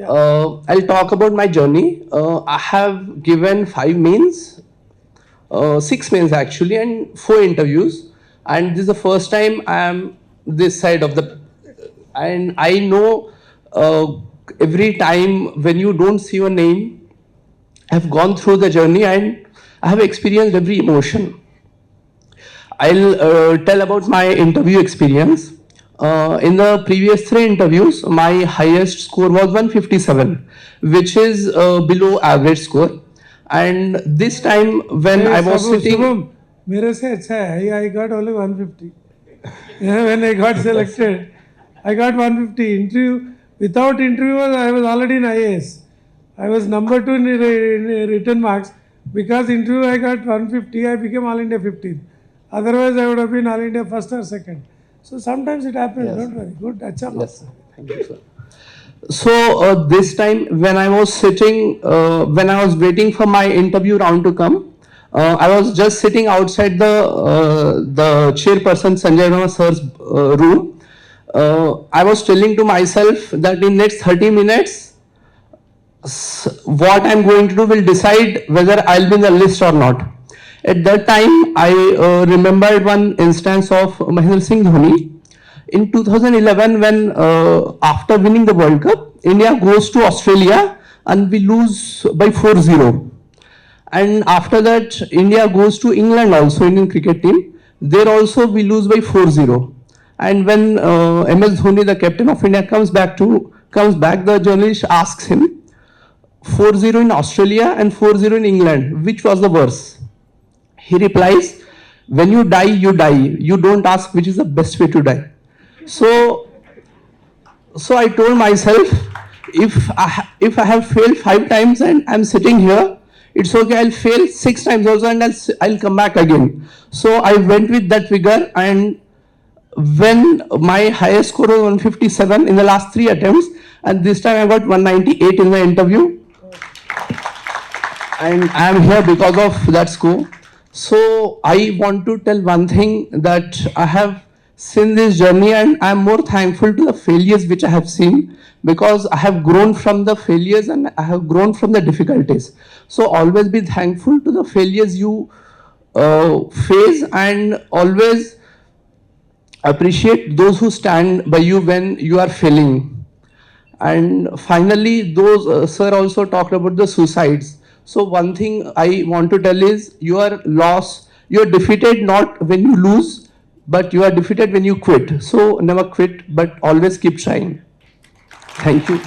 I'll talk about my journey. I have given 5 mains, 6 mains actually, and 4 interviews. And this is the first time I am this side of the. And I know every time when you don't see your name, I've gone through the journey and I have experienced every emotion. I'll tell about my interview experience. In the previous 3 interviews, my highest score was 157, which is below average score. And this time when I was sitting... मेरे से अच्छा है. I got only 150. When I got selected, I got 150. Interview, without interview, I was already in IAS. I was number 2 in written marks. Because interview I got 150, I became All India 15th. Otherwise, I would have been All India first or second. So sometimes it happens. Yes. Don't worry. Good. Acha. Yes. Thank you, sir. So this time when I was sitting, when I was waiting for my interview round to come, I was just sitting outside the chairperson Sanjay Verma sir's room. I was telling to myself that in next 30 minutes, what I'm going to do will decide whether I'll be in the list or not. At that time, I remembered one instance of Mahendra Singh Dhoni. In 2011, when after winning the World Cup, India goes to Australia and we lose by 4-0. And after that, India goes to England also, Indian cricket team. There also we lose by 4-0. And when MS Dhoni, the captain of India, comes back, the journalist asks him, 4-0 in Australia and 4-0 in England, which was the worse? He replies, when you die, you die. You don't ask which is the best way to die. So I told myself, if I have failed 5 times and I'm sitting here, it's okay, I'll fail 6 times also and I'll come back again. So I went with that vigor, and when my highest score was 157 in the last 3 attempts, and this time I got 198 in the interview. And I'm here because of that score. So I want to tell one thing, that I have seen this journey and I'm more thankful to the failures which I have seen, because I have grown from the failures and I have grown from the difficulties. So always be thankful to the failures you face, and always appreciate those who stand by you when you are failing. And finally, those sir also talked about the suicides. So one thing I want to tell is, you are defeated not when you lose, but you are defeated when you quit. So never quit, but always keep trying. Thank you.